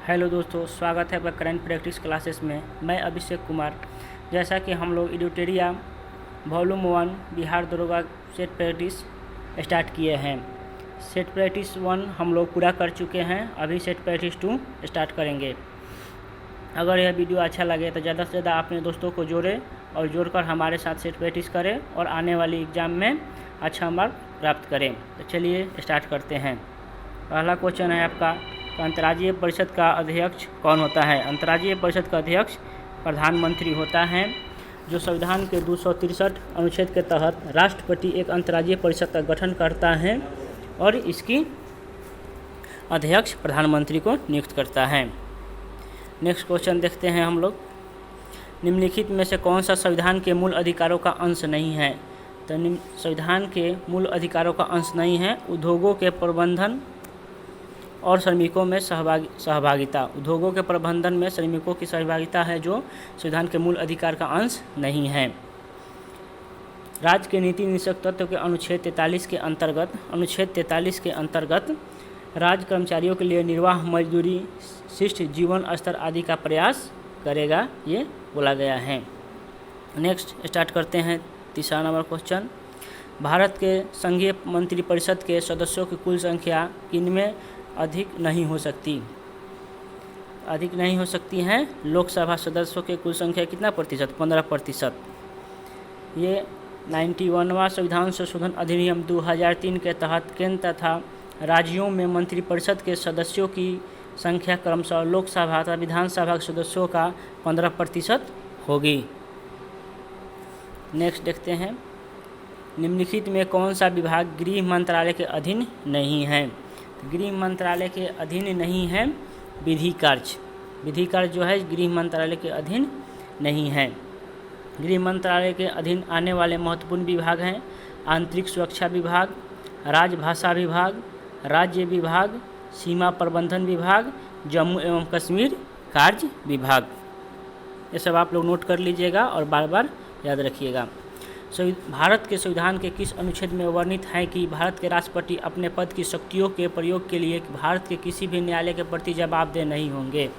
Hello दोस्तों, स्वागत है आपका करंट प्रैक्टिस क्लासेस में। मैं अभिषेक कुमार। जैसा कि हम लोग एडिटोरिया वॉल्यूम 1 बिहार दरोगा सेट प्रैक्टिस स्टार्ट किए हैं। सेट प्रैक्टिस 1 हम लोग पूरा कर चुके हैं। अभी सेट प्रैक्टिस 2 स्टार्ट करेंगे। अगर यह वीडियो अच्छा लगे तो ज़्यादा से ज़्यादा अपने दोस्तों को जोड़ें और जोड़कर हमारे साथ सेट प्रैक्टिस करें और आने वाली एग्ज़ाम में अच्छा मार्क प्राप्त करें। तो चलिए स्टार्ट करते हैं। पहला क्वेश्चन है आपका, अंतर्राज्यीय परिषद का अध्यक्ष कौन होता है? अंतर्राज्यीय परिषद का अध्यक्ष प्रधानमंत्री होता है। जो संविधान के 263 अनुच्छेद के तहत राष्ट्रपति एक अंतर्राज्यीय परिषद का गठन करता है और इसकी अध्यक्ष प्रधानमंत्री को नियुक्त करता है। नेक्स्ट क्वेश्चन देखते हैं हम लोग। निम्नलिखित में से कौन सा संविधान के मूल अधिकारों का अंश नहीं है? तो संविधान के मूल अधिकारों का अंश नहीं है उद्योगों के प्रबंधन और श्रमिकों में सहभागिता। उद्योगों के प्रबंधन में श्रमिकों की सहभागिता है जो संविधान के मूल अधिकार का अंश नहीं है। राज्य के नीति निषेधक तत्व के अनुच्छेद 43 के अंतर्गत राज्य कर्मचारियों के लिए निर्वाह, मजदूरी, शिष्ट जीवन स्तर आदि का प्रयास करेगा, ये बोला गया है। नेक्स्ट स्टार्ट करते हैं तीसरा नंबर क्वेश्चन। भारत के संघीय मंत्रिपरिषद के सदस्यों की कुल संख्या किनमें अधिक नहीं हो सकती हैं? लोकसभा सदस्यों के कुल संख्या कितना प्रतिशत? 15%। ये 91वां संविधान संशोधन अधिनियम 2003 के तहत केंद्र तथा राज्यों में मंत्रिपरिषद के सदस्यों की संख्या क्रमशः लोकसभा तथा विधानसभा के सदस्यों का 15% होगी। नेक्स्ट देखते हैं। निम्नलिखित में कौन सा विभाग गृह मंत्रालय के अधीन नहीं है? गृह मंत्रालय के अधीन नहीं है विधि कार्य जो है गृह मंत्रालय के अधीन नहीं है। गृह मंत्रालय के अधीन आने वाले महत्वपूर्ण विभाग हैं आंतरिक सुरक्षा विभाग, राजभाषा विभाग, राज्य विभाग, सीमा प्रबंधन विभाग, जम्मू एवं कश्मीर कार्य विभाग। ये सब आप लोग नोट कर लीजिएगा और बार बार याद रखिएगा। भारत के संविधान के किस अनुच्छेद में वर्णित है कि भारत के राष्ट्रपति अपने पद की शक्तियों के प्रयोग के लिए भारत के किसी भी न्यायालय के प्रति जवाबदेह नहीं होंगे?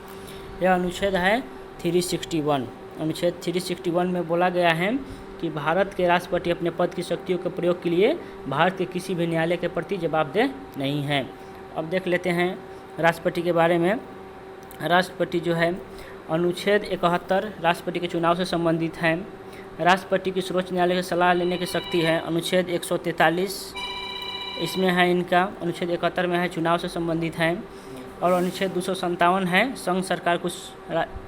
यह अनुच्छेद है 361। अनुच्छेद 361 में बोला गया है कि भारत के राष्ट्रपति अपने पद की शक्तियों के प्रयोग के लिए भारत के किसी भी न्यायालय के प्रति जवाबदेह नहीं है। अब देख लेते हैं राष्ट्रपति के बारे में। राष्ट्रपति जो है अनुच्छेद 71 राष्ट्रपति के चुनाव से संबंधित है। राष्ट्रपति की सर्वोच्च न्यायालय की सलाह लेने की शक्ति है। अनुच्छेद 143 इसमें है इनका। अनुच्छेद 71 में है चुनाव से संबंधित है। और अनुच्छेद 257 है संघ सरकार कुछ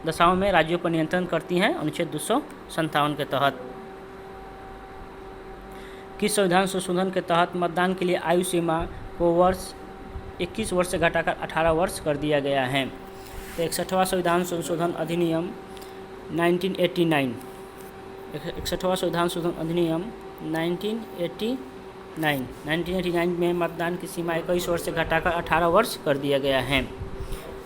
दशाओं में राज्यों पर नियंत्रण करती हैं। अनुच्छेद 257 के तहत किस संविधान संशोधन के तहत मतदान के लिए आयु सीमा को 21 वर्ष से घटाकर 18 वर्ष कर दिया गया है? तो 61वां संविधान संशोधन अधिनियम 1989। 61वां संविधान संशोधन अधिनियम 1989 में मतदान की सीमा 21 वर्ष से घटाकर 18 वर्ष कर दिया गया है।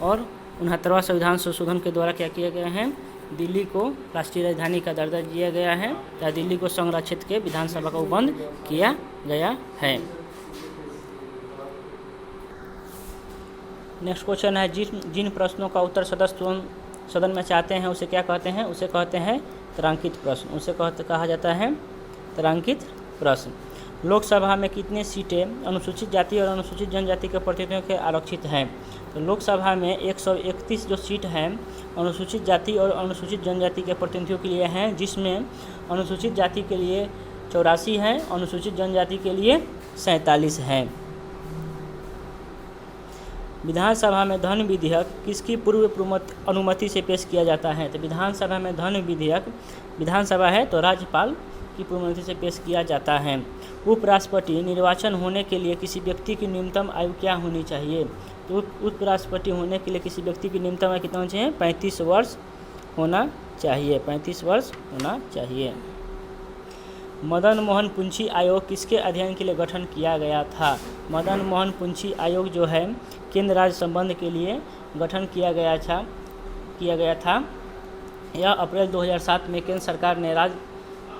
और 69वां संविधान संशोधन के द्वारा क्या किया गया है? दिल्ली को राष्ट्रीय राजधानी का दर्जा दिया गया है तथा दिल्ली को संघ राज्य क्षेत्र के विधानसभा का उपबंध किया गया है। नेक्स्ट क्वेश्चन है, जिन प्रश्नों का उत्तर सदन में चाहते हैं उसे क्या कहते हैं? उसे कहते हैं तारांकित प्रश्न। उसे कहा जाता है तारांकित प्रश्न। लोकसभा में कितने सीटें अनुसूचित जाति और अनुसूचित जनजाति के प्रतिनिधियों के आरक्षित हैं? तो लोकसभा में 131 जो सीट हैं अनुसूचित जाति और अनुसूचित जनजाति के प्रतिनिधियों के लिए हैं, जिसमें अनुसूचित जाति के लिए 84 हैं, अनुसूचित जनजाति के लिए 47 हैं। विधानसभा में धन विधेयक किसकी पूर्व अनुमति से पेश किया जाता है? तो विधानसभा में धन विधेयक, विधानसभा है तो राज्यपाल की पूर्व अनुमति से पेश किया जाता है। उपराष्ट्रपति निर्वाचन होने के लिए किसी व्यक्ति की न्यूनतम आयु क्या होनी चाहिए? तो उपराष्ट्रपति होने के लिए किसी व्यक्ति की न्यूनतम आयु कितना होना चाहिए? 35 वर्ष होना चाहिए। 35 वर्ष होना चाहिए। मदन मोहन पुंछी आयोग किसके अध्ययन के लिए गठन किया गया था? मदन मोहन पुंछी आयोग जो है केंद्र राज्य संबंध के लिए गठन किया गया था। यह अप्रैल 2007 में केंद्र सरकार ने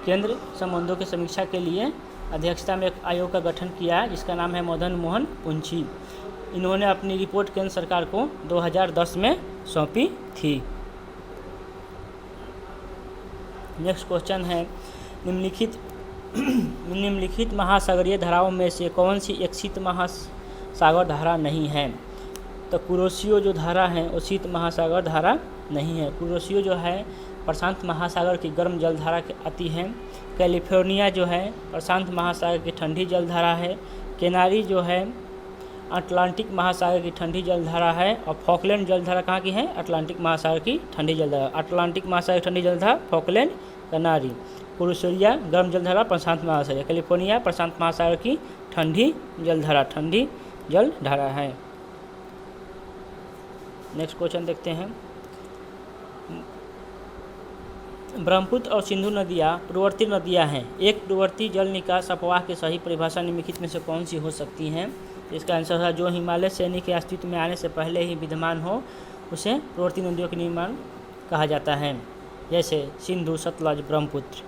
केंद्र संबंधों की समीक्षा के लिए अध्यक्षता में एक आयोग का गठन किया है जिसका नाम है मदन मोहन पुंछी। इन्होंने अपनी रिपोर्ट केंद्र सरकार को 2010 में सौंपी थी। नेक्स्ट क्वेश्चन है, निम्नलिखित महासागरीय धाराओं में से कौन सी एक शीत महासागर धारा नहीं है? तो कुरोशियो जो धारा है वो शीत महासागर धारा नहीं है। कुरोशियो जो है प्रशांत महासागर की गर्म जलधारा आती है। कैलिफोर्निया जो है प्रशांत महासागर की ठंडी जलधारा है। केनारी जो है अटलांटिक महासागर की ठंडी जलधारा है। और फॉकलैंड जलधारा कहाँ की है? अटलांटिक महासागर की ठंडी जलधारा। अटलांटिक महासागर की ठंडी जलधारा फॉकलैंड, केनारी। कुरोशियो गर्म जलधारा प्रशांत महासागर। कैलिफोर्निया प्रशांत महासागर की ठंडी जलधारा है। नेक्स्ट क्वेश्चन देखते हैं, ब्रह्मपुत्र और सिंधु नदियाँ पूर्ववर्ती नदियाँ हैं। एक पूर्ववर्ती जल निकास अपवाह की सही परिभाषा निम्नलिखित में से कौन सी हो सकती हैं? इसका आंसर है जो हिमालय श्रेणी के अस्तित्व में आने से पहले ही विद्यमान हो उसे पूर्ववर्ती नदियों के निर्माण कहा जाता है, जैसे सिंधु, सतलज, ब्रह्मपुत्र।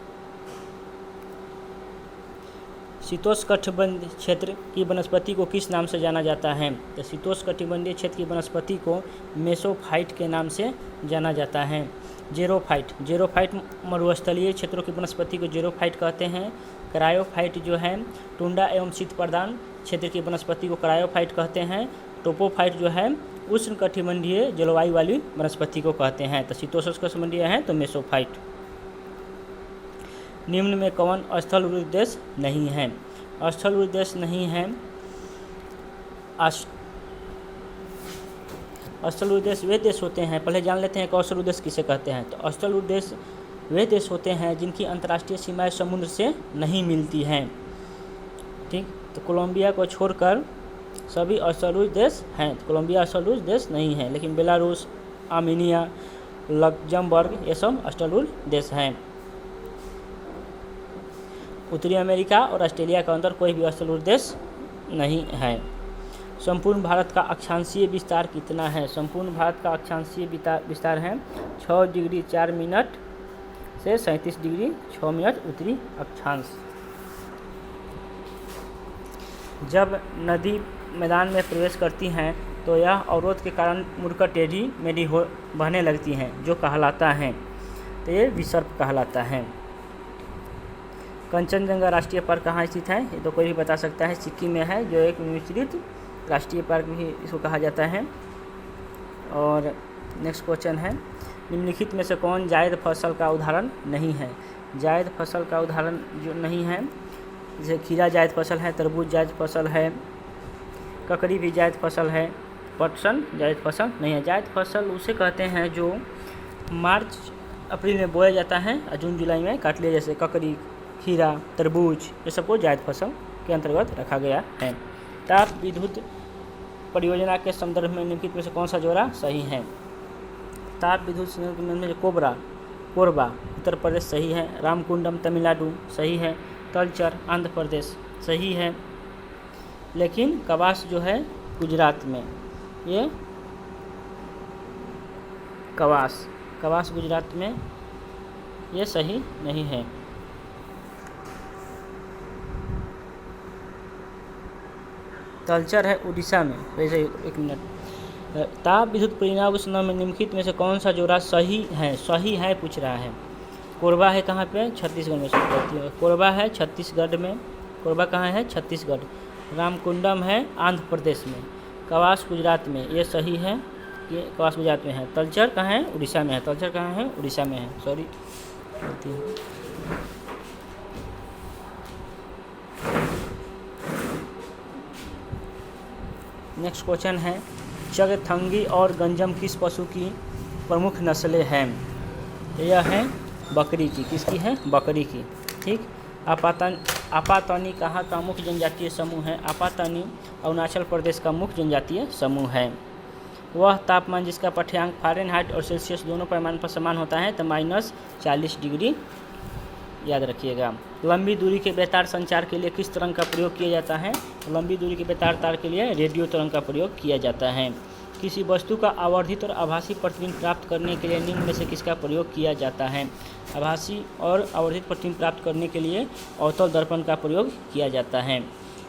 शीतोष्णकटिबंधीय क्षेत्र की वनस्पति को किस नाम से जाना जाता है? तो शीतोष्णकटिबंधीय क्षेत्र की वनस्पति को मेसोफाइट के नाम से जाना जाता है। जेरोफाइट मरुस्थलीय क्षेत्रों की वनस्पति को जेरोफाइट कहते हैं। क्रायोफाइट जो है टुंडा एवं शीत प्रदान क्षेत्र की वनस्पति को क्रायोफाइट कहते हैं। टोपोफाइट जो है उष्णकटिबंधीय जलवायु वाली वनस्पति को कहते हैं। तो शीतोष्णकटिबंधीय है तो मेसोफाइट। निम्न में कौन स्थल उद्देश्य नहीं है? स्थल उद्देश्य नहीं है, स्थल उद्देश्य वे देश होते हैं, पहले जान लेते हैं कि स्थल उद्देश्य किसे कहते हैं। तो स्थल उद्देश्य वे देश होते हैं जिनकी अंतर्राष्ट्रीय सीमाएं समुद्र से नहीं मिलती हैं। ठीक, तो कोलंबिया को छोड़कर सभी स्थल देश हैं। तो कोलंबिया स्थल देश नहीं है, लेकिन बेलारूस, आर्मेनिया, लग्जमबर्ग ये सब स्थल देश हैं। उत्तरी अमेरिका और ऑस्ट्रेलिया के अंदर कोई भी स्थल देश नहीं है। संपूर्ण भारत का अक्षांशीय विस्तार कितना है? संपूर्ण भारत का अक्षांशीय विस्तार है 6 डिग्री 4 मिनट से 37 डिग्री 6 मिनट उत्तरी अक्षांश। जब नदी मैदान में प्रवेश करती हैं तो यह अवरोध के कारण मुड़कर टेढ़ी मेढ़ी बहने लगती हैं, जो कहलाता है, तो ये विसर्प कहलाता है। कंचनजंगा राष्ट्रीय पार्क कहाँ स्थित है? ये तो कोई भी बता सकता है, सिक्किम में है, जो एक विस्तृत राष्ट्रीय पार्क भी इसको कहा जाता है। और नेक्स्ट क्वेश्चन है, निम्नलिखित में से कौन जायद फसल का उदाहरण नहीं है? जायद फसल का उदाहरण जो नहीं है, जैसे खीरा जायद फसल है, तरबूज जायद फसल है, ककड़ी भी जायद फसल है, पटसन जायद फसल नहीं है। जायद फसल उसे कहते हैं जो मार्च अप्रैल में बोया जाता है और जून जुलाई में काट लिया, जैसे ककड़ी, खीरा, तरबूज, ये सबको जायद फसल के अंतर्गत रखा गया है। ताप विद्युत परियोजना के संदर्भ में निम्नलिखित में से कौन सा जोड़ा सही है? ताप विद्युत संयंत्र में कोरबा उत्तर प्रदेश सही है। रामकुंडम तमिलनाडु सही है। तलचर आंध्र प्रदेश सही है। लेकिन कवास जो है गुजरात में, ये कवास गुजरात में ये सही नहीं है। तलचर है उड़ीसा में। वैसे एक मिनट, ताप विद्युत परियोजना के संदर्भ में निम्नलिखित में से कौन सा जोड़ा सही है पूछ रहा है। कोरबा है कहाँ पे? छत्तीसगढ़ में। कोरबा है छत्तीसगढ़ में। कोरबा कहाँ है? छत्तीसगढ़। रामकुंडम है आंध्र प्रदेश में। कवास गुजरात में, ये सही है, ये कवास गुजरात में है। तलचर कहाँ है? उड़ीसा में है। तलचर कहाँ है? उड़ीसा में है, सॉरी। नेक्स्ट क्वेश्चन है, चगथंगी और गंजम किस पशु की प्रमुख नस्लें हैं? यह है बकरी की। किसकी है? बकरी की। ठीक। आपातानी कहाँ का मुख्य जनजातीय समूह है? आपातानी अरुणाचल प्रदेश का मुख्य जनजातीय समूह है। वह तापमान जिसका पाठ्यांक फ़ारेनहाइट और सेल्सियस दोनों पैमाने पर समान होता है, तो -40 डिग्री याद रखिएगा। लंबी दूरी के बेतार संचार के लिए किस तरंग का प्रयोग किया जाता है? लंबी दूरी के बेतार तार के लिए रेडियो तरंग का प्रयोग किया जाता है। किसी वस्तु का आवर्धित और आभासी प्रतिबिंब प्राप्त करने के लिए निम्न में से किसका प्रयोग किया जाता है? आभासी और आवर्धित प्रतिबिंब प्राप्त करने के लिए अवतल दर्पण का प्रयोग किया जाता है।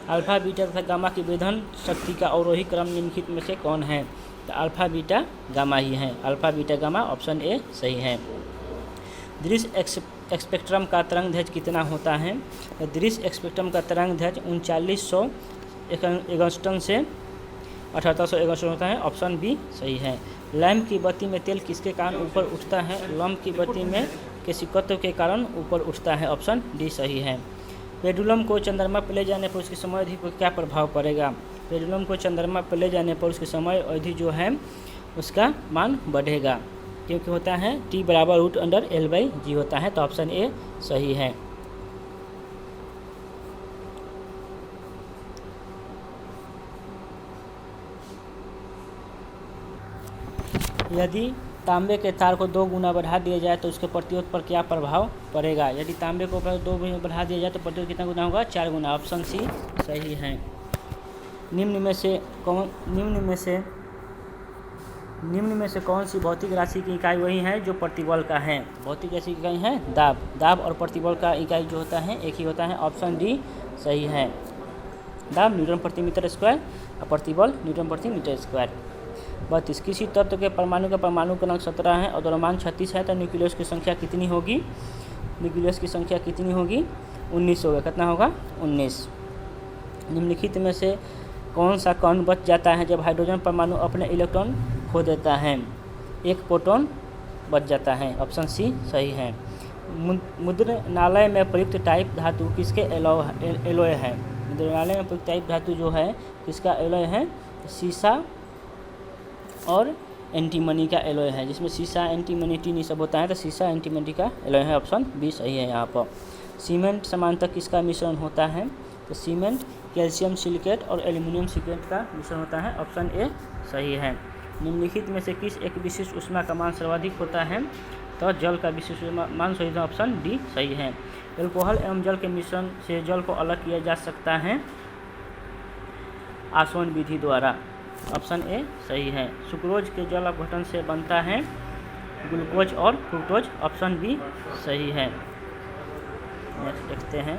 अल्फा बीटा तथा गामा की विभेदन शक्ति का अवरोही क्रम निम्नलिखित में से कौन है? तो अल्फा बीटा गामा ही है, alpha beta gamma, option A सही है। दृश्य स्पेक्ट्रम का तरंग दैर्घ्य कितना होता है? तो दृश्य स्पेक्ट्रम का तरंग दैर्घ्य 3900 एंगस्ट्रॉम से 7800 एंगस्ट्रॉम होता है, ऑप्शन बी सही है। लैंप की बत्ती में तेल किसके कारण ऊपर उठता है? लैंप की बत्ती में केशिकत्व के कारण ऊपर उठता है, ऑप्शन डी सही है। पेंडुलम को चंद्रमा पर ले जाने पर उसकी समय अवधि पर क्या प्रभाव पड़ेगा? पेंडुलम को चंद्रमा पर ले जाने पर उसकी समय अवधि जो है उसका मान बढ़ेगा, क्योंकि होता है T बराबर √L/G होता है, तो ऑप्शन ए सही है। यदि तांबे के तार को 2 गुना बढ़ा दिया जाए तो उसके प्रतिरोध पर क्या प्रभाव पड़ेगा? यदि तांबे को 2 गुना बढ़ा दिया जाए तो प्रतिरोध कितना गुना होगा? 4 गुना, ऑप्शन सी सही है। निम्न में से कौन सी भौतिक राशि की इकाई वही है जो प्रतिबल का है? भौतिक राशि की इकाई है दाब। दाब और प्रतिबल का इकाई जो होता है एक ही होता है, ऑप्शन डी सही है। दाब न्यूटन प्रति मीटर स्क्वायर और प्रतिबल न्यूटन प्रति मीटर स्क्वायर। 32 किसी तत्व के परमाणु का परमाणु क्रमांक 17 है और द्रव्यमान 36 है तो न्यूक्लियस की संख्या कितनी होगी? न्यूक्लियस की संख्या कितनी होगी? 19 होगा। कितना होगा? 19। निम्नलिखित में से कौन सा कण बच जाता है जब हाइड्रोजन परमाणु अपने इलेक्ट्रॉन खो देता है? एक प्रोटॉन बच जाता है, ऑप्शन सी सही है। मुद्रणालय में प्रयुक्त टाइप धातु किसके एलॉय है? मुद्रणालय में प्रयुक्त टाइप धातु जो है किसका एलॉय है? सीसा और एंटीमनी का एलॉय है, जिसमें सीसा एंटीमनी टीन सब होता है, तो सीसा एंटीमनी का एलॉय है, ऑप्शन बी सही है यहाँ पर। सीमेंट समानांतर किसका मिश्रण होता है? तो सीमेंट कैल्शियम सिलिकेट और एल्यूमिनियम सिलिकेट का मिश्रण होता है, ऑप्शन ए सही है। निम्नलिखित में से किस एक विशिष्ट ऊष्मा का मान सर्वाधिक होता है? तो जल का विशिष्ट मान सही है, ऑप्शन डी सही है। एल्कोहल एवं जल के मिश्रण से जल को अलग किया जा सकता है आसवन विधि द्वारा, ऑप्शन ए सही है। सुक्रोज के जल अपघटन से बनता है ग्लूकोज और फ्रुक्टोज, ऑप्शन बी सही है। नेक्स्ट देखते हैं।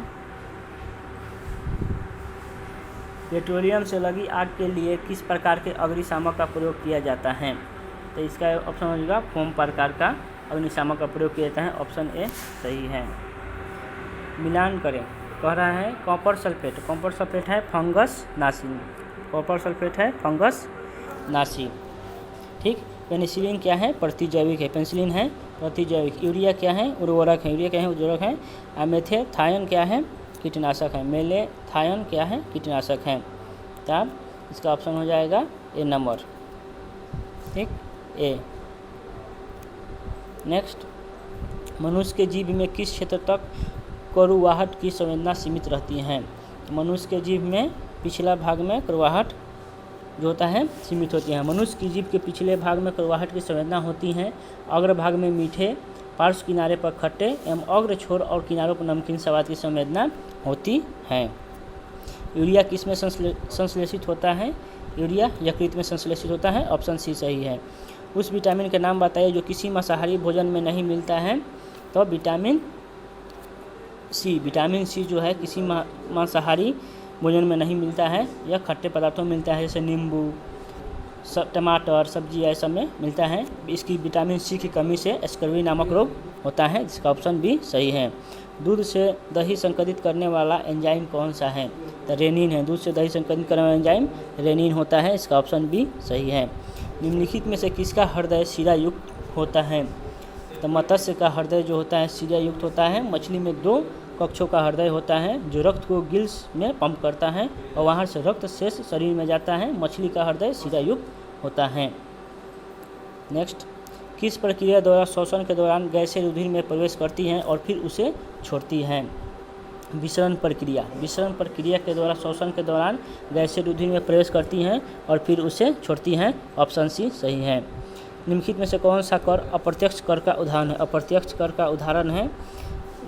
पेट्रोलियम से लगी आग के लिए किस प्रकार के अग्निशामक का प्रयोग किया जाता है? तो इसका ऑप्शन हो जाएगा फोम प्रकार का अग्निशामक का प्रयोग किया जाता है, ऑप्शन ए सही है। मिलान करें, कह रहा है कॉपर सल्फेट। कॉपर सल्फेट है फंगस नाशी, कॉपर सल्फेट है फंगस नाशी। ठीक। पेनिसिलिन क्या है? प्रतिजैविक है, पेनिसिलिन है प्रतिजैविक। यूरिया क्या है? उर्वरक है, यूरिया क्या है? उर्वरक है। मेथेथायन क्या है? कीटनाशक है। मेलेथायन क्या है? कीटनाशक है। तब इसका ऑप्शन हो जाएगा ए नंबर, ठीक, ए। नेक्स्ट, मनुष्य के जीभ में किस क्षेत्र तक कड़वाहट की संवेदना सीमित रहती है? मनुष्य के जीभ में पिछला भाग में कड़वाहट जो होता है सीमित होती है। मनुष्य की जीभ के पिछले भाग में कड़वाहट की संवेदना होती है, अग्र भाग में मीठे, पार्श्व किनारे पर खट्टे एवं अग्र छोर और किनारों पर नमकीन स्वाद की संवेदना होती है। यूरिया किस में संश्लेषित होता है? यूरिया यकृत में संश्लेषित होता है, ऑप्शन सी सही है। उस विटामिन का नाम बताइए जो किसी मांसाहारी भोजन में नहीं मिलता है? तो विटामिन सी। विटामिन सी जो है किसी मांसाहारी भोजन में नहीं मिलता है, यह खट्टे पदार्थों में मिलता है, जैसे नींबू, टमाटर, सब्जी ऐसा में मिलता है। इसकी विटामिन सी की कमी से स्कर्वी नामक रोग होता है, जिसका ऑप्शन बी सही है। दूध से दही संकलित करने वाला एंजाइम कौन सा है? तो रेनिन है। दूध से दही संकलित करने वाला एंजाइम रेनिन होता है, इसका ऑप्शन बी सही है। निम्नलिखित में से किसका हृदय शिरा युक्त होता है? तो मत्स्य का हृदय जो होता है शिरा युक्त होता है। मछली में 2 कक्षों का हृदय होता है जो रक्त को गिल्स में पंप करता है और वहाँ से रक्त शेष शरीर में जाता है। मछली का हृदय शिरा युक्त होता है। नेक्स्ट, किस प्रक्रिया द्वारा श्वसन के दौरान गैसें रुधिर में प्रवेश करती हैं और फिर उसे छोड़ती हैं? विसरण प्रक्रिया। विसरण प्रक्रिया के द्वारा श्वसन के दौरान गैसें रुधिर में प्रवेश करती हैं और फिर उसे छोड़ती हैं, ऑप्शन सी सही है। निम्नलिखित में से कौन सा कर अप्रत्यक्ष कर का उदाहरण है? अप्रत्यक्ष कर का उदाहरण है,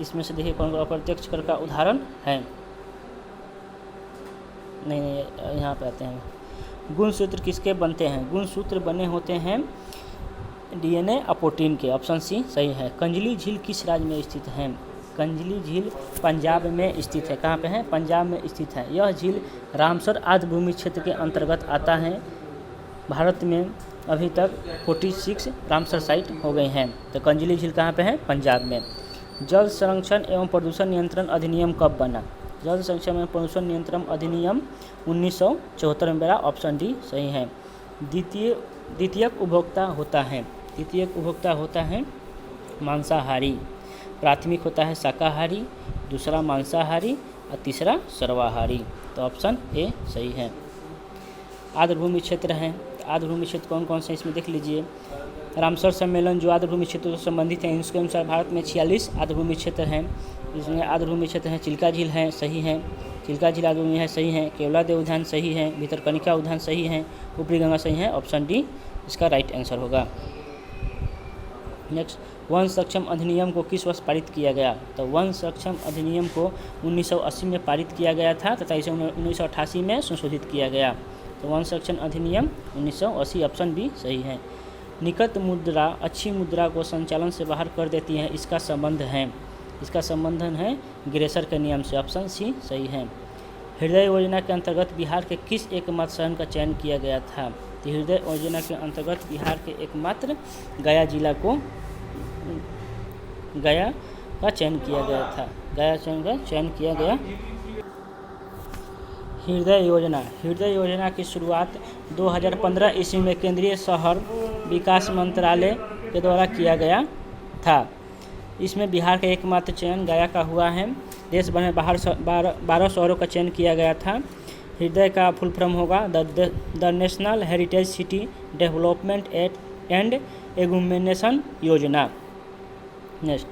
इसमें से देखिए कौन अप्रत्यक्ष कर का उदाहरण है। नहीं, यहाँ पे आते हैं। गुणसूत्र किसके बनते हैं? गुणसूत्र बने होते हैं डीएनए और प्रोटीन के, ऑप्शन सी सही है। कंजली झील किस राज्य में स्थित है? कंजली झील पंजाब में स्थित है। कहाँ पे है? पंजाब में स्थित है। यह झील रामसर आर्द्रभूमि क्षेत्र के अंतर्गत आता है। भारत में अभी तक 46 रामसर साइट हो गई हैं। तो कंजली झील कहाँ पे है? पंजाब में। जल संरक्षण एवं प्रदूषण नियंत्रण अधिनियम कब बना? जल संरक्षण एवं प्रदूषण नियंत्रण अधिनियम 1974 में बना। ऑप्शन डी सही है। द्वितीयक उपभोक्ता होता है। द्वितीयक उपभोक्ता होता है मांसाहारी। प्राथमिक होता है शाकाहारी, दूसरा मांसाहारी और तीसरा सर्वाहारी। तो ऑप्शन ए सही है। आर्द्रभूमि क्षेत्र हैं। आर्द्रभूमि क्षेत्र कौन कौन से इसमें देख लीजिए। रामसर सम्मेलन जो आर्द्रभूमि क्षेत्र से संबंधित हैं, इसके अनुसार भारत में 46 आर्द्रभूमि क्षेत्र हैं। इसमें आर्द्रभूमि क्षेत्र हैं चिल्का झील है, सही है। चिल्का झील आर्द्रभूमि है, सही है। केवलादेव उद्यान सही है। भितरकनिका उद्यान सही है। ऊपरी गंगा सही है। ऑप्शन डी इसका राइट आंसर होगा। नेक्स्ट, वन संरक्षण अधिनियम को किस वर्ष पारित किया गया? तो वन संरक्षण अधिनियम को 1980 में पारित किया गया था तथा इसे 1988 में संशोधित किया गया। तो वन संरक्षण अधिनियम 1980। ऑप्शन बी सही है। निकट मुद्रा अच्छी मुद्रा को संचालन से बाहर कर देती है, इसका संबंध है। इसका संबंधन है ग्रेसर के नियम से। ऑप्शन सी सही है। हृदय योजना के अंतर्गत बिहार के किस एकमात्र शहर का चयन किया गया था? तो हृदय योजना के अंतर्गत बिहार के एकमात्र गया जिला को गया का चयन किया गया था। गया का चयन किया गया। हृदय योजना की शुरुआत 2015 ईस्वी में केंद्रीय शहर विकास मंत्रालय के द्वारा किया गया था। इसमें बिहार का एकमात्र चयन गया का हुआ है। देश भर में 12 शहरों का चयन किया गया था। हृदय का फुल फॉर्म होगा the national heritage city development and augmentation योजना। नेक्स्ट,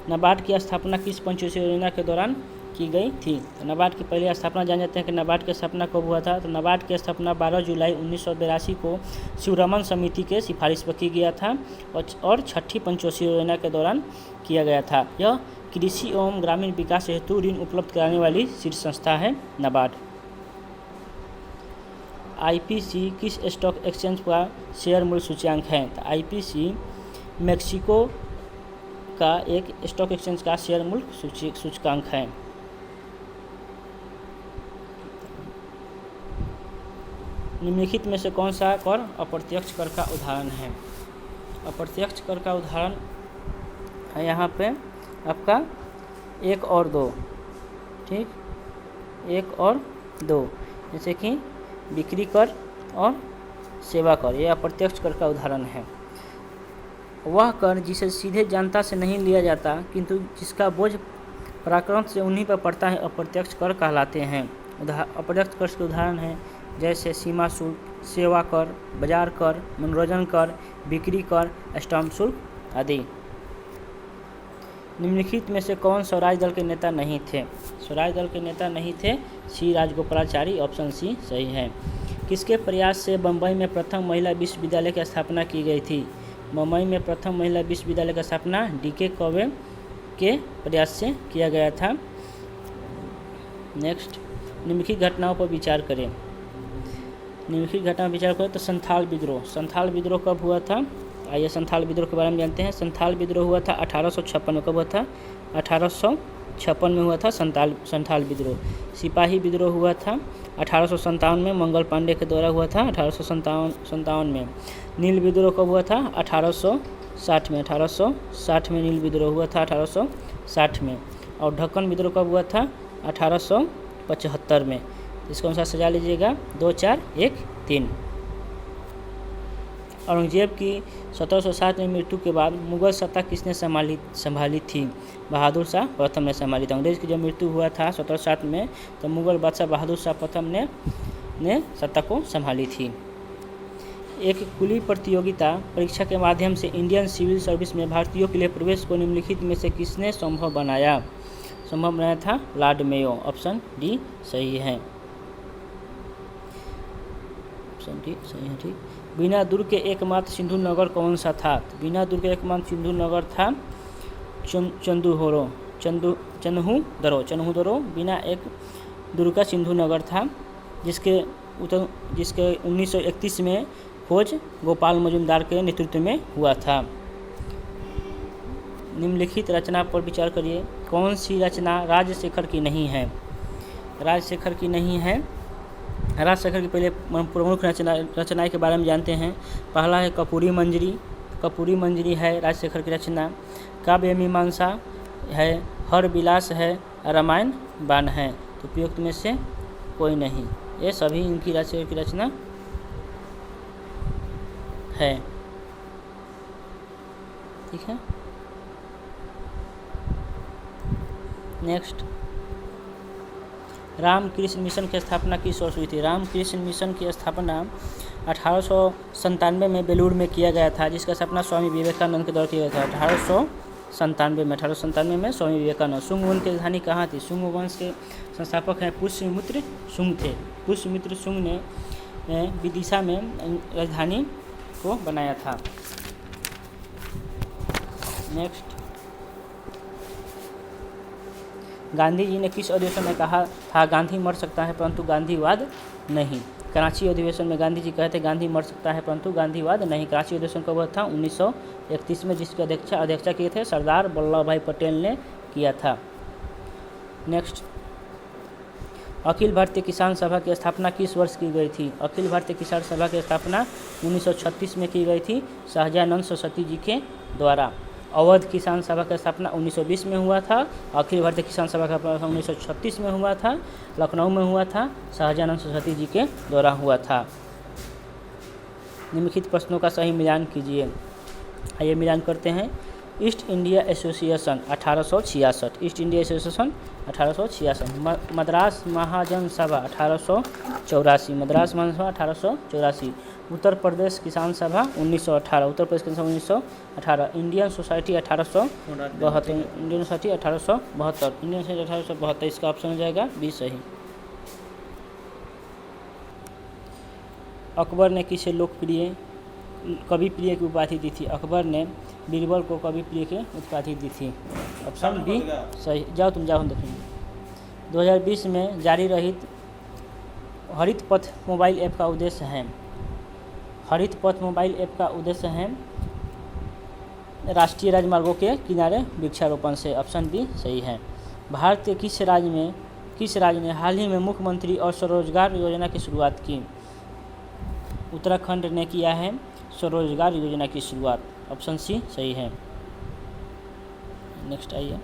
नाबार्ड की स्थापना किस पंचवर्षीय योजना के दौरान की गई थी? तो नाबार्ड की पहली स्थापना जान जाते हैं कि नाबार्ड की स्थापना कब हुआ था। तो नाबार्ड की स्थापना 12 जुलाई 1982 को शिवरमन समिति के सिफारिश पर किया गया था और छठी पंचवर्षीय योजना के दौरान किया गया था। यह कृषि एवं ग्रामीण विकास हेतु ऋण उपलब्ध कराने वाली शीर्ष संस्था है नाबार्ड। आईपीसी किस स्टॉक एक्सचेंज का शेयर मूल्य सूचकांक है? तो आईपीसी मेक्सिको का एक स्टॉक एक्सचेंज का शेयर मूल्य सूचकांक है। निम्नलिखित में से कौन सा कर अप्रत्यक्ष कर का उदाहरण है? अप्रत्यक्ष कर का उदाहरण है यहाँ पे आपका 1 और 2। ठीक, 1 और 2, जैसे कि बिक्री कर और सेवा कर, यह अप्रत्यक्ष कर का उदाहरण है। वह कर जिसे सीधे जनता से नहीं लिया जाता किंतु जिसका बोझ प्राकृत से उन्हीं पर पड़ता है, अप्रत्यक्ष कर कहलाते हैं। अप्रत्यक्ष कर के उदाहरण हैं जैसे सीमा शुल्क, सेवा कर, बाजार कर, मनोरंजन कर, बिक्री कर, स्टाम्प शुल्क आदि। निम्नलिखित में से कौन स्वराज दल के नेता नहीं थे? स्वराज दल के नेता नहीं थे सी राजगोपालाचारी। ऑप्शन सी सही है। किसके प्रयास से बम्बई में प्रथम महिला विश्वविद्यालय की स्थापना की गई थी? मुंबई में प्रथम महिला विश्वविद्यालय की स्थापना डीके कौवे के प्रयास से किया गया था। नेक्स्ट, निम्नलिखित घटनाओं पर विचार करें। निम्नलिखित घटना पर विचार करें तो संथाल विद्रोह। संथाल विद्रोह कब हुआ था? आइए संथाल विद्रोह के बारे में जानते हैं। संथाल विद्रोह हुआ था 1856 में। कब हुआ था? 1856 में हुआ था संथाल विद्रोह। सिपाही विद्रोह हुआ था 1857 में, मंगल पांडे के द्वारा हुआ था 1857 में। नील विद्रोह कब हुआ था? 1860 में। 1860 में नील विद्रोह हुआ था 1860 में। और ढक्कन विद्रोह कब हुआ था? 1875 में। इसको अनुसार सजा लीजिएगा 2, 4, 1, 3। औरंगजेब की 1707 में मृत्यु के बाद मुगल सत्ता किसने संभाली थी? बहादुर शाह प्रथम ने संभाली थी। अंग्रेज की जब मृत्यु हुआ था 1707 में तो मुगल बादशाह बहादुर शाह प्रथम ने सत्ता को संभाली थी। एक खुली प्रतियोगिता परीक्षा के माध्यम से इंडियन सिविल सर्विस में भारतीयों के लिए प्रवेश को निम्नलिखित में से किसने संभव बनाया था? Lord Mayo. ऑप्शन डी सही है। ऑप्शन डी सही है। ठीक, बीना दुर्ग के एकमात्र सिंधु नगर कौन सा था? बीना दुर्ग के एकमात्र सिंधु नगर था चन्हूदरो। बिना एक दुर्ग का सिंधु नगर था जिसके 1931 में खोज गोपाल मजुमदार के नेतृत्व में हुआ था। निम्नलिखित रचना पर विचार करिए। कौन सी रचना राजशेखर की नहीं है? राजशेखर की नहीं है। राजशेखर की पहले प्रमुख रचनाएं के बारे में जानते हैं। पहला है कपूरी मंजरी। कपूरी मंजरी है राजशेखर की रचना। काव्य मीमांसा है, हर विलास है, रामायण बाण है। तो उपयुक्त में से कोई नहीं। ये सभी इनकी राजशेखर की रचना है। ठीक है। नेक्स्ट, रामकृष्ण मिशन की स्थापना किस वर्ष हुई थी? रामकृष्ण मिशन की स्थापना 1897 में बेलूर में किया गया था, जिसका स्थापना स्वामी विवेकानंद के द्वारा किया गया था। 1897 में स्वामी विवेकानंद। शुंग वंश की राजधानी कहाँ थी? शुंग वंश के संस्थापक हैं पुष्यमित्र शुंग थे। पुष्यमित्र शुंग ने विदिशा में राजधानी को बनाया था। नेक्स्ट, गांधी जी ने किस अधिवेशन में कहा था गांधी मर सकता है परंतु गांधीवाद नहीं? कराची अधिवेशन में गांधी जी कहते गांधी मर सकता है परंतु गांधीवाद नहीं। कराची अधिवेशन कब हुआ था? 1931 में, जिसकी अध्यक्षता किए थे सरदार वल्लभ भाई पटेल ने किया था। नेक्स्ट, अखिल भारतीय किसान सभा की स्थापना किस वर्ष की गई थी? अखिल भारतीय किसान सभा की स्थापना 1936 में की गई थी सहजानंद सरस्वती जी के द्वारा। अवध किसान सभा का स्थापना 1920 में हुआ था। अखिल भारतीय किसान सभा का स्थापना 1936 में हुआ था, लखनऊ में हुआ था, सहजानंद सरस्वती जी के द्वारा हुआ था। निम्नलिखित प्रश्नों का सही मिलान कीजिए। आइए मिलान करते हैं। East India Association 1866, East India Association 1866। Madras Mahajan Sabha 1884, Madras Mahajan Sabha 1884। Uttar Pradesh किसान सभा 1918, उत्तर प्रदेश किसान सभा 1918। Indian society 1872, Indian society 1872, Indian society 1872। इसका ऑप्शन हो जाएगा बी सही। अकबर ने किसे लोकप्रिय कवि प्रिय की उपाधि दी थी? अकबर ने बीरबल को कवि प्रिय की उपाधि दी थी। ऑप्शन बी सही। जाओ तुम जाओ देखेंगे। 2020 में जारी रहित हरित पथ मोबाइल ऐप का उद्देश्य है। हरित पथ मोबाइल ऐप का उद्देश्य है राष्ट्रीय राजमार्गों के किनारे वृक्षारोपण से। ऑप्शन बी सही है। भारत के किस राज्य ने हाल ही में मुख्यमंत्री और स्वरोजगार योजना की शुरुआत की? उत्तराखंड ने किया है स्वरोजगार योजना की शुरुआत। ऑप्शन सी सही है। नेक्स्ट आइए।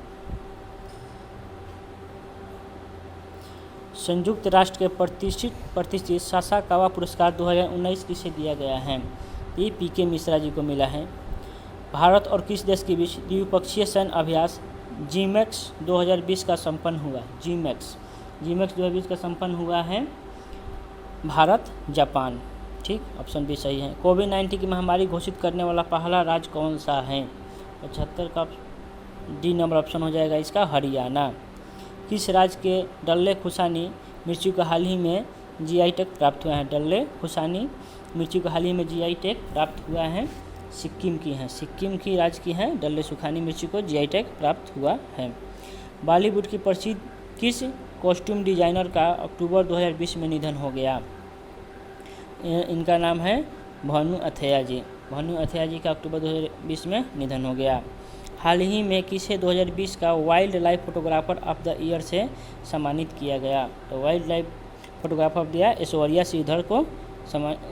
संयुक्त राष्ट्र के प्रतिष्ठित सासाकावा पुरस्कार 2019 किसे दिया गया है? ये पीके मिश्रा जी को मिला है। भारत और किस देश के बीच द्विपक्षीय सैन्य अभ्यास जीमैक्स 2020 का संपन्न हुआ? जीमैक्स 2020 का संपन्न हुआ है भारत जापान। ठीक, ऑप्शन बी सही है। कोविड-19 की महामारी घोषित करने वाला पहला राज्य कौन सा है? 75 का डी नंबर ऑप्शन हो जाएगा इसका, हरियाणा। किस राज्य के डल्ले खुसानी मिर्ची को हाल ही में जीआई टैग प्राप्त हुआ है? डल्ले खुसानी मिर्ची को हाल ही में जीआई टैग प्राप्त हुआ है, सिक्किम की है। सिक्किम की राज्य की है डल्ले सुखानी मिर्ची को जीआई टैग प्राप्त हुआ है। बॉलीवुड की प्रसिद्ध किस कॉस्ट्यूम डिजाइनर का अक्टूबर 2020 में निधन हो गया? इनका नाम है भानु अथैया जी। भानु अथैया जी का अक्टूबर 2020 में निधन हो गया। हाल ही में किसे 2020 का wild life photographer of the year से सम्मानित किया गया? तो wild life photographer of the year Aishwarya Shridhar को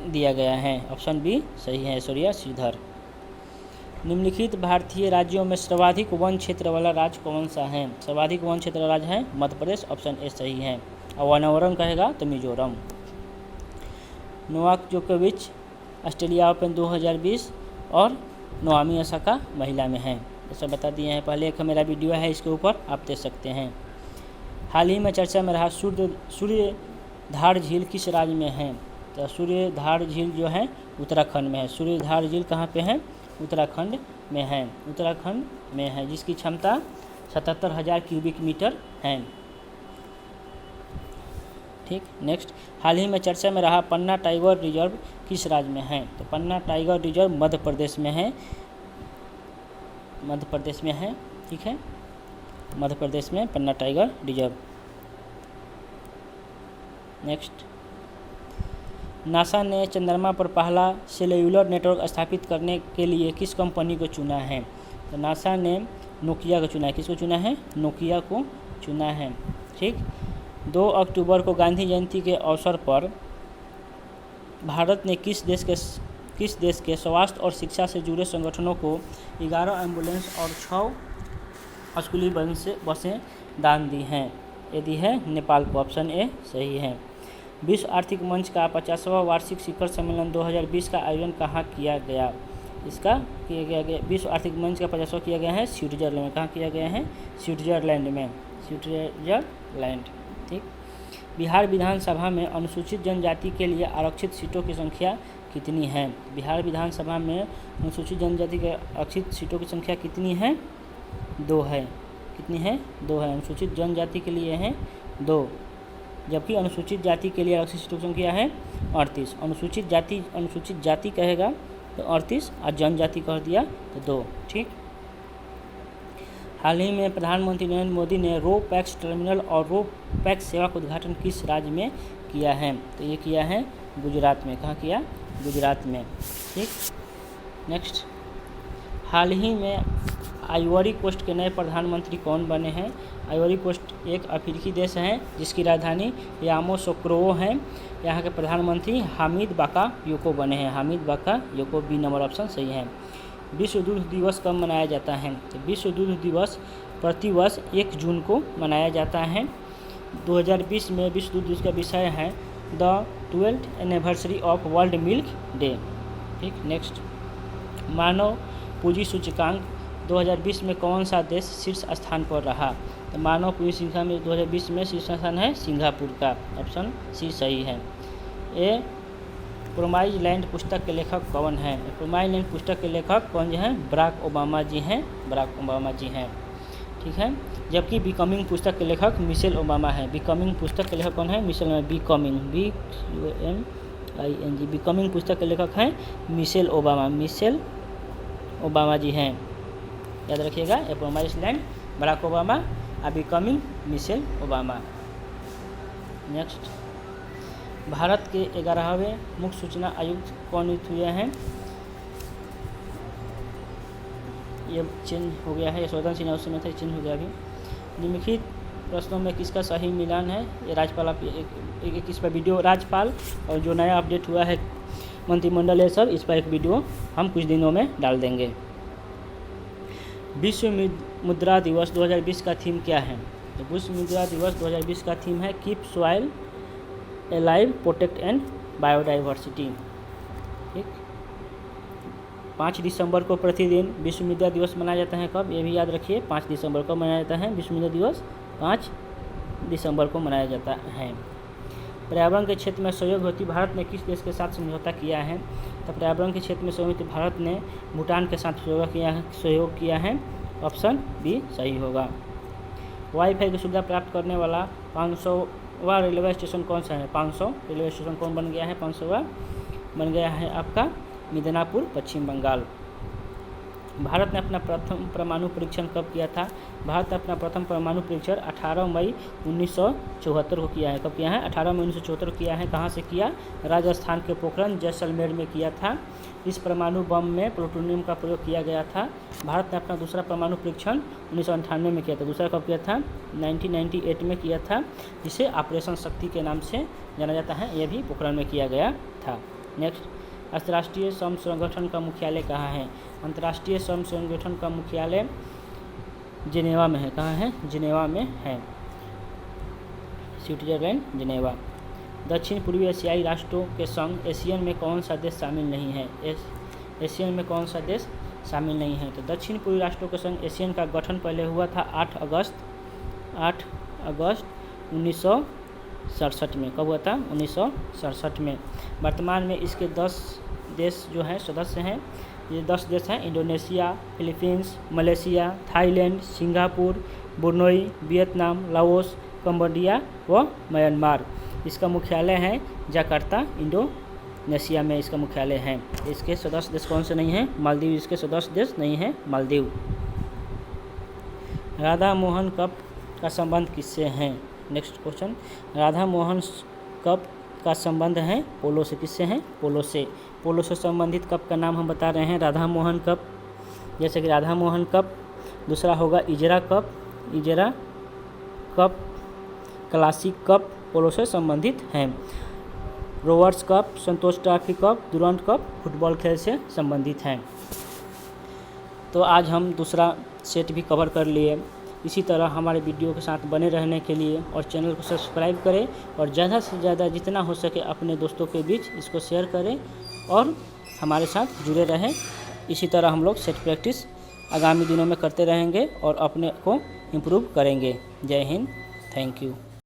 दिया गया है। ऑप्शन बी सही है, ऐश्वर्या श्रीधर। निम्नलिखित भारतीय राज्यों में सर्वाधिक वन क्षेत्र वाला राज्य कौन सा है? सर्वाधिक वन क्षेत्र वाला राज्य है मध्य प्रदेश। ऑप्शन ए सही है। और वातावरण कहेगा तो मिजोरम। नोवाक जोकोविच ऑस्ट्रेलिया ओपन 2020 और नोआमी ओसाका महिला में है। ऐसा बता दिए हैं पहले। एक मेरा वीडियो है इसके ऊपर आप देख सकते हैं। हाल ही में चर्चा में रहा सूर्यधार झील किस राज्य में है? तो सूर्यधार झील जो है उत्तराखंड में है। सूर्यधार झील कहाँ पे है? उत्तराखंड में है। उत्तराखंड में है, जिसकी क्षमता 77,000 क्यूबिक मीटर है। ठीक, नेक्स्ट। हाल ही में चर्चा में रहा पन्ना टाइगर रिजर्व किस राज्य में है? तो पन्ना टाइगर रिजर्व मध्य प्रदेश में है। मध्य प्रदेश में है। ठीक है, मध्य प्रदेश में पन्ना टाइगर रिजर्व। नेक्स्ट। नासा ने चंद्रमा पर पहला सेल्यूलर नेटवर्क स्थापित करने के लिए किस कंपनी को चुना है? तो नासा ने नोकिया को चुना है। किसको चुना है? नोकिया को चुना है। ठीक। 2 अक्टूबर को गांधी जयंती के अवसर पर भारत ने किस देश के स्वास्थ्य और शिक्षा से जुड़े संगठनों को 11 एम्बुलेंस और 6 स्कूली बसें दान दी हैं? यदि है नेपाल को। ऑप्शन ए सही है। विश्व आर्थिक मंच का 50वां वार्षिक शिखर सम्मेलन 2020 का आयोजन कहाँ किया गया? इसका किया गया विश्व आर्थिक मंच का 50वां किया गया है स्विट्जरलैंड में। कहाँ किया गया है? स्विट्जरलैंड में। स्विट्जरलैंड। ठीक। बिहार विधानसभा में अनुसूचित जनजाति के लिए आरक्षित सीटों की संख्या कितनी है? बिहार विधानसभा में अनुसूचित जनजाति के आरक्षित सीटों की संख्या कितनी है? 2 है। कितनी है? 2 है। अनुसूचित जनजाति के लिए है 2, जबकि अनुसूचित जाति के लिए आरक्षित सीटों की संख्या है 38। अनुसूचित जाति कहेगा तो 38 और जनजाति कह दिया तो 2। ठीक। हाल ही में प्रधानमंत्री नरेंद्र मोदी ने रो पैक्स टर्मिनल और रो पैक्स सेवा का उद्घाटन किस राज्य में किया है? तो ये किया है गुजरात में। कहाँ किया? गुजरात में। ठीक। नेक्स्ट, हाल ही में आइवरी कोस्ट के नए प्रधानमंत्री कौन बने हैं? आइवरी कोस्ट एक अफ्रीकी देश है जिसकी राजधानी यामोसोक्रो है। यहाँ के प्रधानमंत्री हामिद बाकायोको बने हैं। Hamid Bakayoko, B number option सही है। विश्व दूध दिवस कब मनाया जाता है? तो विश्व दूध दिवस प्रतिवर्ष 1 जून को मनाया जाता है। 2020 में विश्व दूध दिवस का विषय है the 12th anniversary of world milk day. ठीक। नेक्स्ट, मानव पूंजी सूचकांक 2020 में कौन सा देश शीर्ष स्थान पर रहा? तो मानव पूंजी सूचकांक में 2020 में शीर्ष स्थान है सिंगापुर का। ऑप्शन सी सही है। ए प्रोमाइज लैंड पुस्तक के लेखक कौन है? प्रोमाइज लैंड पुस्तक के लेखक कौन जो हैं? बराक ओबामा जी हैं। बराक ओबामा जी हैं। ठीक है। जबकि बिकमिंग पुस्तक के लेखक मिशेल ओबामा है। बिकमिंग पुस्तक के लेखक कौन है? Michel becoming, BUMING। बिकमिंग पुस्तक के लेखक हैं मिशेल ओबामा। मिशेल ओबामा जी हैं, याद रखिएगा। ए प्रोमाइज लैंड बराक ओबामा, और becoming Michelle Obama. Next, Bharat के 11वें मुख्य सूचना आयुक्त कौन नियुक्त हुए हैं? ये चेंज हो गया है। यशोधन सिन्हा उस समय था, चेंज हो गया अभी। निम्नलिखित प्रश्नों में किसका सही मिलान है? ये राज्यपाल, आप एक इस पर वीडियो, राज्यपाल और जो नया अपडेट हुआ है मंत्रिमंडल है सब, इस पर एक वीडियो हम कुछ दिनों में डाल देंगे। विश्व मुद्रा दिवस 2020 का थीम क्या है? तो विश्व मुद्रा दिवस 2020 का थीम है keep soil alive, protect and biodiversity. ठीक। 5 दिसंबर को प्रतिदिन विश्व मुद्रा दिवस मनाया जाता है। कब? ये भी याद रखिए, 5 दिसंबर को मनाया जाता है। विश्व मुद्रा दिवस 5 दिसंबर को मनाया जाता है। पर्यावरण के क्षेत्र में सहयोग हेतु भारत ने किस देश के साथ समझौता किया है? तो पर्यावरण के क्षेत्र में सहयोग हेतु भारत ने भूटान के साथ सहयोग किया है। ऑप्शन बी सही होगा। वाईफाई की सुविधा प्राप्त करने वाला 500वां रेलवे स्टेशन कौन सा है? 500 रेलवे स्टेशन कौन बन गया है? 500वां बन गया है आपका मिदनापुर, पश्चिम बंगाल। भारत ने अपना प्रथम परमाणु परीक्षण कब किया था? भारत ने अपना प्रथम परमाणु परीक्षण 18 मई 1974 को किया है। कब किया है? 18 मई 1974 को किया है। कहाँ से किया? राजस्थान के पोखरण जैसलमेर में किया था। इस परमाणु बम में प्लूटोनियम का प्रयोग किया गया था। भारत ने अपना दूसरा परमाणु परीक्षण 1998 में किया था। दूसरा कब किया था? 1998 में किया था, जिसे ऑपरेशन शक्ति के नाम से जाना जाता है। यह भी पोखरण में किया गया था। नेक्स्ट, अंतर्राष्ट्रीय श्रम संगठन का मुख्यालय कहाँ है? अंतर्राष्ट्रीय श्रम संगठन का मुख्यालय जिनेवा में है। कहाँ है? जिनेवा में है। Switzerland, Geneva. दक्षिण पूर्वी एशियाई राष्ट्रों के संग एशियन में कौन सा देश शामिल नहीं है? एशियन में कौन सा देश शामिल नहीं है? तो दक्षिण पूर्वी राष्ट्रों के संग एशियन का गठन पहले हुआ था 8 अगस्त 1967 में। कब हुआ था? 1967 में। वर्तमान में इसके 10 देश जो हैं सदस्य हैं। ये 10 देश हैं: Indonesia, Philippines, Malaysia, Thailand, Singapore, Brunei, Vietnam, Laos, Cambodia व म्यांमार। इसका मुख्यालय है जकार्ता, इंडोनेशिया में इसका मुख्यालय है। इसके सदस्य देश कौन से नहीं हैं? मालदीव इसके सदस्य देश नहीं हैं, मालदीव। राधा मोहन कप का संबंध किससे है? Next question, Radha Mohan cup का संबंध है पोलो से। किससे है? पोलो से। पोलो से संबंधित कप का नाम हम बता रहे हैं राधा मोहन कप। जैसे कि राधा मोहन कप, दूसरा होगा इजरा कप क्लासिक कप पोलो से संबंधित हैं। रोवर्स कप, संतोष ट्रॉफी कप, दुरांत कप फुटबॉल खेल से संबंधित हैं। तो आज हम दूसरा सेट भी कवर कर लिए। इसी तरह हमारे वीडियो के साथ बने रहने के लिए और चैनल को सब्सक्राइब करें और ज़्यादा से ज़्यादा जितना हो सके अपने दोस्तों के बीच इसको शेयर करें और हमारे साथ जुड़े रहें। इसी तरह हम लोग सेट प्रैक्टिस आगामी दिनों में करते रहेंगे और अपने को इम्प्रूव करेंगे। जय हिंद, थैंक यू।